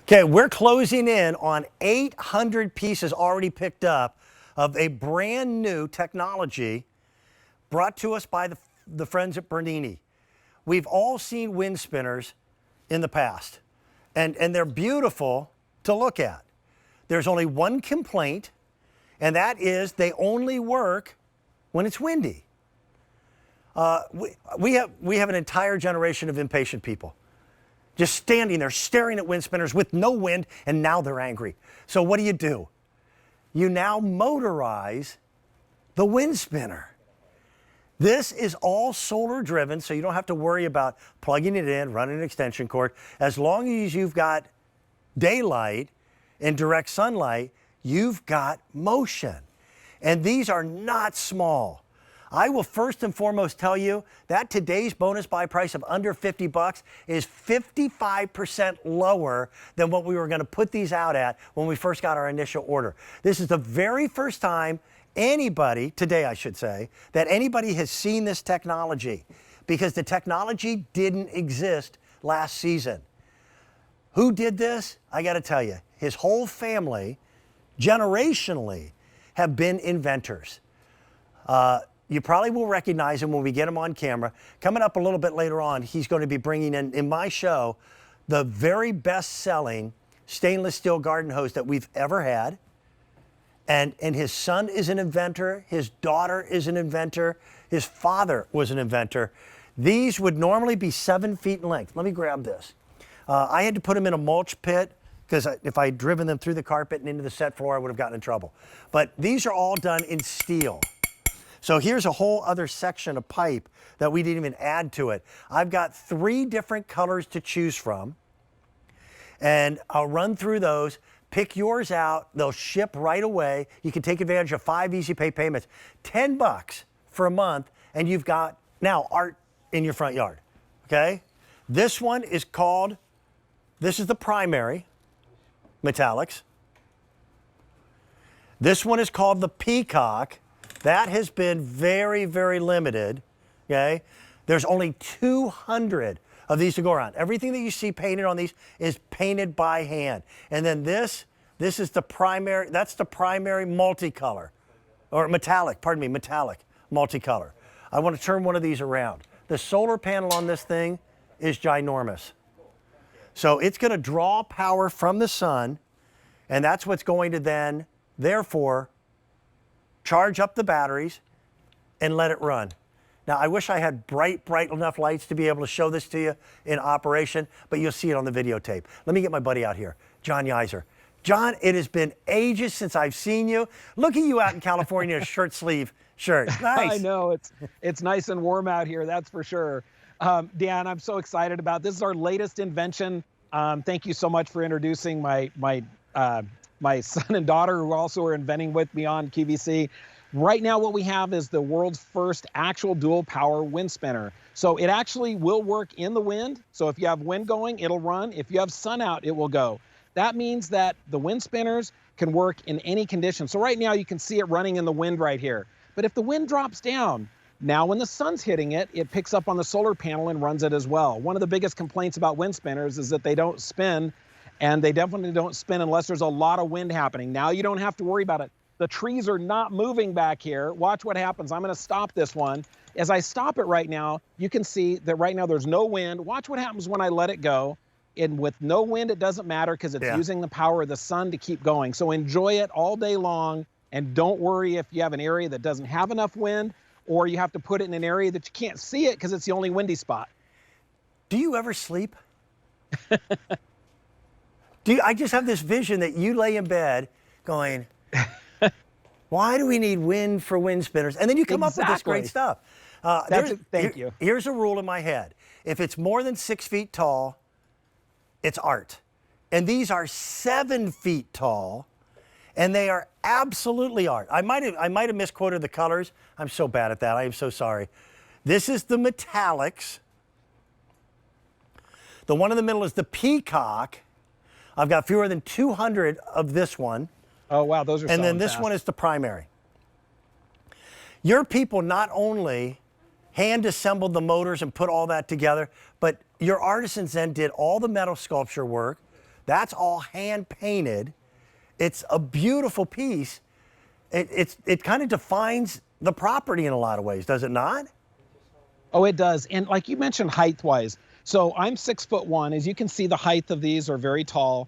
Okay, we're closing in on 800 pieces already picked up of a brand new technology brought to us by the friends at Bernini. We've all seen wind spinners in the past, and they're beautiful to look at. There's only one complaint, and that is they only work when it's windy. We have an entire generation of impatient people just standing there staring at wind spinners with no wind, and now they're angry. So what do? You now motorize the wind spinner. This is all solar driven, so you don't have to worry about plugging it in, running an extension cord. As long as you've got daylight and direct sunlight, you've got motion. And these are not small. I will first and foremost tell you that today's bonus buy price of under 50 bucks is 55% lower than what we were going to put these out at when we first got our initial order. This is the very first time anybody, today I should say, that anybody has seen this technology, because the technology didn't exist last season. Who did this? I got to tell you, his whole family, generationally, have been inventors. You probably will recognize him when we get him on camera. Coming up a little bit later on, he's going to be bringing in my show, the very best-selling stainless steel garden hose that we've ever had. And his son is an inventor. His daughter is an inventor. His father was an inventor. These would normally be 7 feet in length. Let me grab this. I had to put them in a mulch pit because if I had driven them through the carpet and into the set floor, I would have gotten in trouble. But these are all done in steel. So here's a whole other section of pipe that we didn't even add to it. I've got 3 different colors to choose from, and I'll run through those. Pick yours out. They'll ship right away. You can take advantage of 5 easy pay payments. 10 bucks for a month, and you've got now art in your front yard, okay? This one is called, this is the primary, metallics. This one is called the peacock. That has been very, very limited, okay? There's only 200 of these to go around. Everything that you see painted on these is painted by hand. And then this is the primary, that's the primary multicolor, or metallic, pardon me, metallic multicolor. I want to turn one of these around. The solar panel on this thing is ginormous. So it's going to draw power from the sun, and that's what's going to then, therefore, charge up the batteries and let it run. Now, I wish I had bright enough lights to be able to show this to you in operation, but you'll see it on the videotape. Let me get my buddy out here, John Yiser. John, it has been ages since I've seen you. Look at you out in California in a shirt sleeve shirt. Nice. I know, it's nice and warm out here, that's for sure. Dan, I'm so excited about this. This is our latest invention. Thank you so much for introducing my son and daughter, who also are inventing with me on QVC. Right now, what we have is the world's first actual dual power wind spinner. So it actually will work in the wind. So if you have wind going, it'll run. If you have sun out, it will go. That means that the wind spinners can work in any condition. So right now you can see it running in the wind right here. But if the wind drops down, now when the sun's hitting it, it picks up on the solar panel and runs it as well. One of the biggest complaints about wind spinners is that they don't spin, and they definitely don't spin unless there's a lot of wind happening. Now you don't have to worry about it. The trees are not moving back here. Watch what happens. I'm going to stop this one. As I stop it right now, you can see that right now there's no wind. Watch what happens when I let it go. And with no wind, it doesn't matter because it's using the power of the sun to keep going. So enjoy it all day long, and don't worry if you have an area that doesn't have enough wind, or you have to put it in an area that you can't see it because it's the only windy spot. Do you ever sleep? I just have this vision that you lay in bed going, why do we need wind for wind spinners? And then you come up with this great stuff. Thank you. Here's a rule in my head. If it's more than 6 feet tall, it's art. And these are 7 feet tall, and they are absolutely art. I might have misquoted the colors. I'm so bad at that. I am so sorry. This is the metallics. The one in the middle is the peacock. I've got fewer than 200 of this one. Oh, wow, those are And then this fast. one is the primary. Your people not only hand assembled the motors and put all that together, but your artisans then did all the metal sculpture work, That's all hand painted. It's a beautiful piece. It kind of defines the property in a lot of ways, does it not? Oh, it does. And like you mentioned, height-wise. So I'm 6'1". As you can see, the height of these are very tall.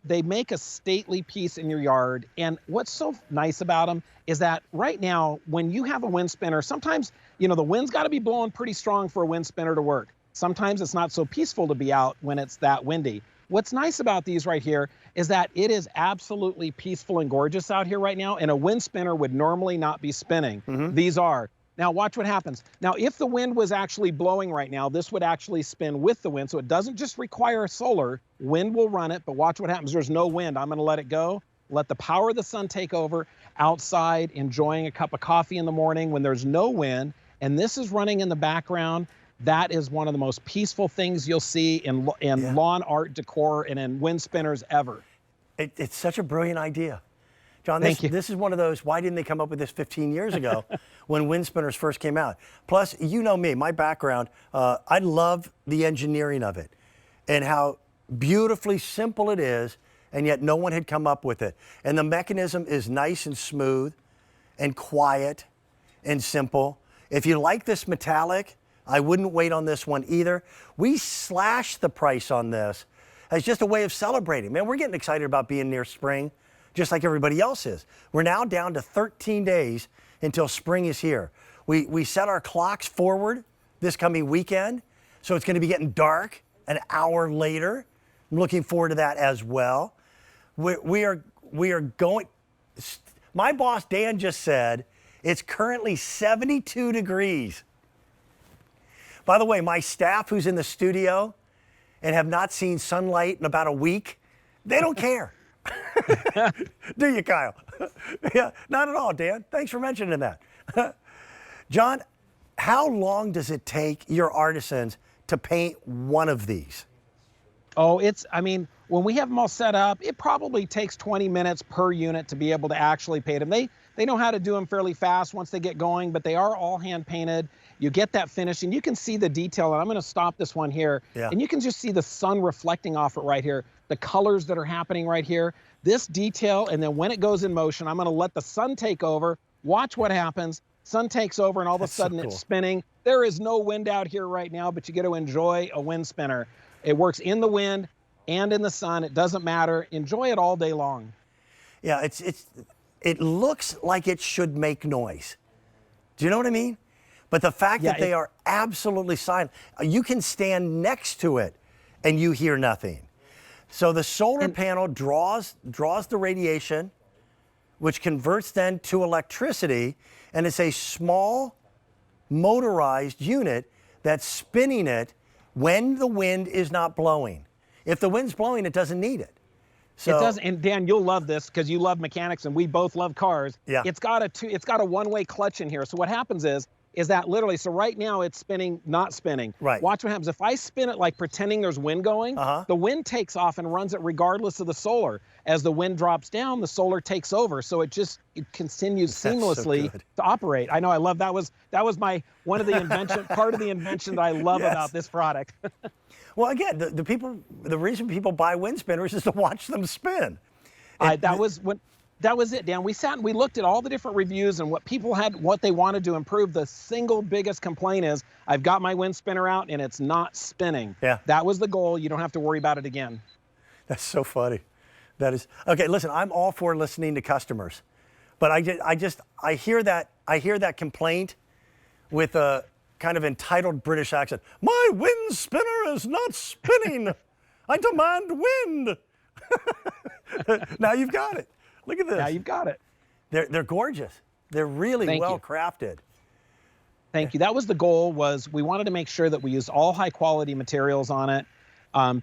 They make a stately piece in your yard. And what's so nice about them is that right now, when you have a wind spinner, sometimes, you know, the wind's got to be blowing pretty strong for a wind spinner to work. Sometimes it's not so peaceful to be out when it's that windy. What's nice about these right here is that it is absolutely peaceful and gorgeous out here right now, and a wind spinner would normally not be spinning. These are. Now watch what happens. Now if the wind was actually blowing right now, this would actually spin with the wind, so it doesn't just require solar. Wind will run it, but watch what happens. There's no wind. I'm gonna let it go. Let the power of the sun take over, outside enjoying a cup of coffee in the morning when there's no wind, and this is running in the background. That is one of the most peaceful things you'll see in lawn art decor and in wind spinners ever. It's such a brilliant idea. John, Thank you. this is one of those, why didn't they come up with this 15 years ago when wind spinners first came out? Plus, you know me, my background, I love the engineering of it and how beautifully simple it is, and yet no one had come up with it. And the mechanism is nice and smooth and quiet and simple. If you like this metallic, I wouldn't wait on this one either. We slashed the price on this as just a way of celebrating. Man, we're getting excited about being near spring, just like everybody else is. We're now down to 13 days until spring is here. We set our clocks forward this coming weekend, so it's gonna be getting dark an hour later. I'm looking forward to that as well. We are going, my boss Dan just said, it's currently 72 degrees. By the way, my staff who's in the studio and have not seen sunlight in about a week, they don't care. Do you, Kyle? Yeah, not at all, Dan. Thanks for mentioning that. John, how long does it take your artisans to paint one of these? Oh, I mean, when we have them all set up, it probably takes 20 minutes per unit to be able to actually paint them. They know how to do them fairly fast once they get going, but they are all hand painted. You get that finish, and you can see the detail. And I'm going to stop this one here, and you can just see the sun reflecting off it right here, the colors that are happening right here, this detail. And then when it goes in motion, I'm going to let the sun take over. Watch what happens. Sun takes over, and all of a sudden it's spinning. There is no wind out here right now, but you get to enjoy a wind spinner. It works in the wind and in the sun. It doesn't matter. Enjoy it all day long. Yeah, it looks like it should make noise. Do you know what I mean? But the fact that they are absolutely silent, you can stand next to it and you hear nothing. So the solar panel draws the radiation, which converts then to electricity, and it's a small motorized unit that's spinning it when the wind is not blowing. If the wind's blowing, it doesn't need it. So, it does, and Dan, you'll love this because you love mechanics and we both love cars. Yeah. It's got a one-way clutch in here. So what happens is that literally, so right now it's spinning, not spinning. Right. Watch what happens. If I spin it like pretending there's wind going, the wind takes off and runs it regardless of the solar. As the wind drops down, the solar takes over. So it continues seamlessly to operate. I know, I love that was one of the invention, part of the invention that I love about this product. Well, again, the reason people buy wind spinners is to watch them spin. That was it, Dan. We sat and we looked at all the different reviews and what people had, what they wanted to improve. The single biggest complaint is, I've got my wind spinner out and it's not spinning. Yeah. That was the goal. You don't have to worry about it again. That's so funny. That is, okay, listen, I'm all for listening to customers, but I hear that complaint with a kind of entitled British accent. My wind spinner is not spinning. I demand wind. Now you've got it. Look at this. Now you've got it. They're gorgeous. They're really well crafted. Thank you. That was the goal, was we wanted to make sure that we used all high quality materials on it,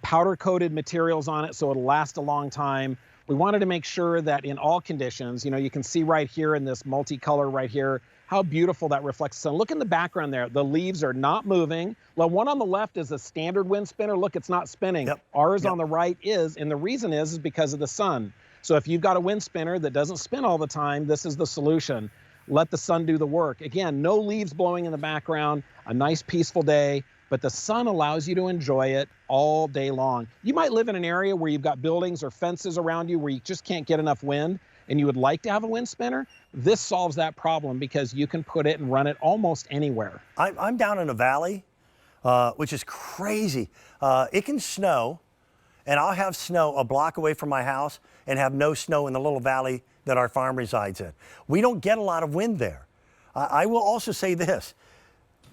powder coated materials on it so it'll last a long time. We wanted to make sure that in all conditions, you know, you can see right here in this multicolor right here, how beautiful that reflects the sun. Look in the background there. The leaves are not moving. The one on the left is a standard wind spinner. Look, it's not spinning. Ours on the right is, and the reason is because of the sun. So if you've got a wind spinner that doesn't spin all the time, this is the solution. Let the sun do the work. Again, no leaves blowing in the background, a nice peaceful day. but the sun allows you to enjoy it all day long. You might live in an area where you've got buildings or fences around you where you just can't get enough wind, and you would like to have a wind spinner. This solves that problem because you can put it and run it almost anywhere. I'm down in a valley, which is crazy. It can snow, and I'll have snow a block away from my house and have no snow in the little valley that our farm resides in. We don't get a lot of wind there. I will also say this.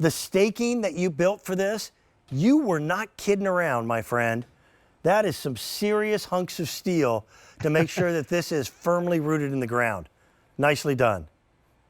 The staking that you built for this, you were not kidding around, my friend. That is some serious hunks of steel to make sure that this is firmly rooted in the ground. Nicely done.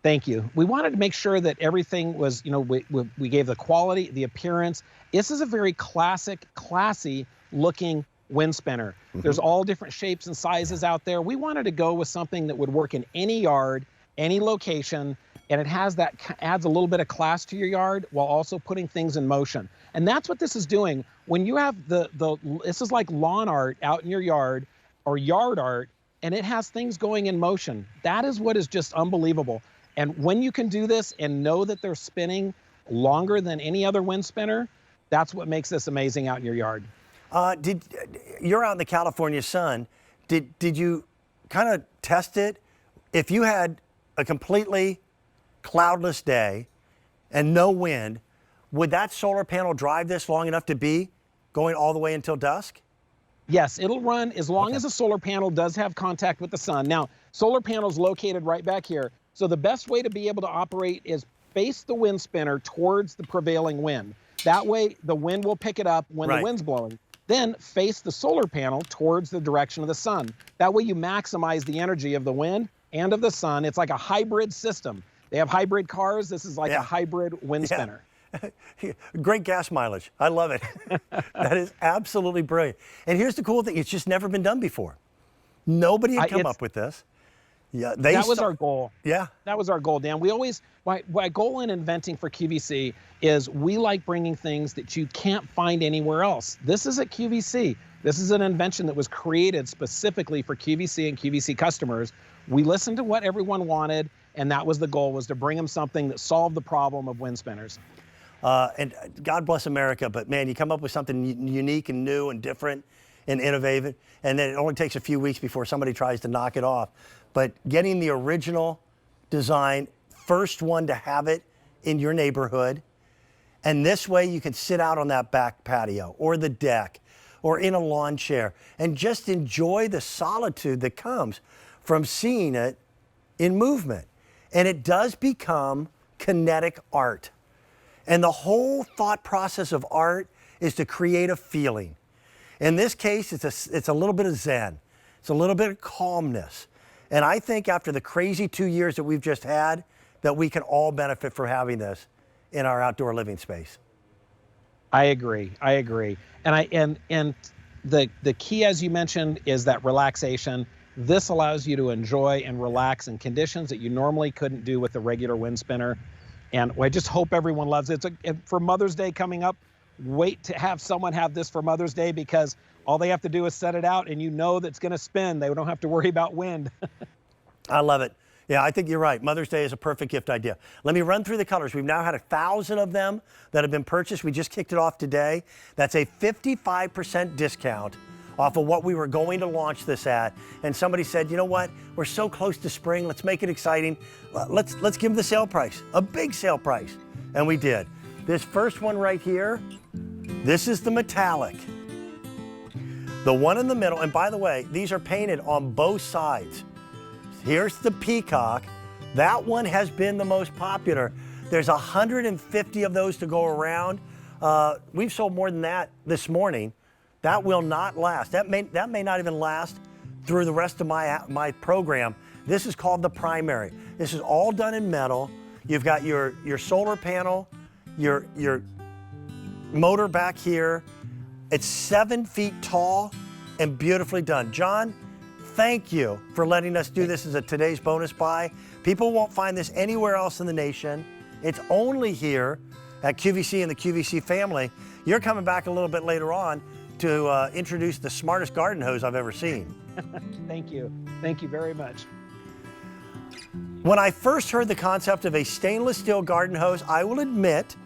Thank you. We wanted to make sure that everything was, we gave the quality, the appearance. This is a very classic, classy looking wind spinner. There's all different shapes and sizes out there. We wanted to go with something that would work in any yard, any location, and it has that, adds a little bit of class to your yard while also putting things in motion. And that's what this is doing. When you have this is like lawn art out in your yard or yard art, and it has things going in motion. That is what is just unbelievable. And when you can do this and know that they're spinning longer than any other wind spinner, that's what makes this amazing out in your yard. You're out in the California sun. Did you kind of test it? If you had a completely cloudless day and no wind, would that solar panel drive this long enough to be going all the way until dusk? Yes, it'll run as long as the solar panel does have contact with the sun. Now, solar panel's located right back here. So the best way to be able to operate is face the wind spinner towards the prevailing wind. That way, the wind will pick it up when the wind's blowing. Then face the solar panel towards the direction of the sun. That way you maximize the energy of the wind and of the sun. It's like a hybrid system. They have hybrid cars. This is like a hybrid wind spinner. Great gas mileage. I love it. That is absolutely brilliant. And here's the cool thing. It's just never been done before. Nobody had come up with this. Yeah, that was our goal. Yeah. That was our goal, Dan. We always, my goal in inventing for QVC is we like bringing things that you can't find anywhere else. This is at QVC. This is an invention that was created specifically for QVC and QVC customers. We listened to what everyone wanted, and that was the goal, was to bring them something that solved the problem of wind spinners. And God bless America, but man, you come up with something unique and new and different and innovative, and then it only takes a few weeks before somebody tries to knock it off. But getting the original design, first one to have it in your neighborhood, and this way you can sit out on that back patio or the deck or in a lawn chair and just enjoy the solitude that comes from seeing it in movement. And it does become kinetic art. And the whole thought process of art is to create a feeling. In this case, it's a little bit of zen. It's a little bit of calmness. And I think after the crazy 2 years that we've just had, that we can all benefit from having this in our outdoor living space. I agree. And the key, as you mentioned, is that relaxation. This allows you to enjoy and relax in conditions that you normally couldn't do with the regular wind spinner. And I just hope everyone loves it. For Mother's Day coming up, wait to have someone have this for Mother's Day, because all they have to do is set it out and you know that's going to spin. They don't have to worry about wind. I love it. Yeah, I think you're right. Mother's Day is a perfect gift idea. Let me run through the colors. We've now had 1,000 of them that have been purchased. We just kicked it off today. That's a 55% discount off of what we were going to launch this at. And somebody said, you know what? We're so close to spring. Let's make it exciting. Let's give them the sale price, a big sale price. And we did. This first one right here, this is the metallic. The one in the middle, and by the way, these are painted on both sides. Here's the peacock. That one has been the most popular. There's 150 of those to go around. We've sold more than that this morning. That will not last. That may not even last through the rest of my program. This is called the primary. This is all done in metal. You've got your solar panel, your motor back here. It's 7 feet tall and beautifully done. John, thank you for letting us do this as a today's bonus buy. People won't find this anywhere else in the nation. It's only here at QVC and the QVC family. You're coming back a little bit later on to introduce the smartest garden hose I've ever seen. Thank you. Thank you very much. When I first heard the concept of a stainless steel garden hose, I will admit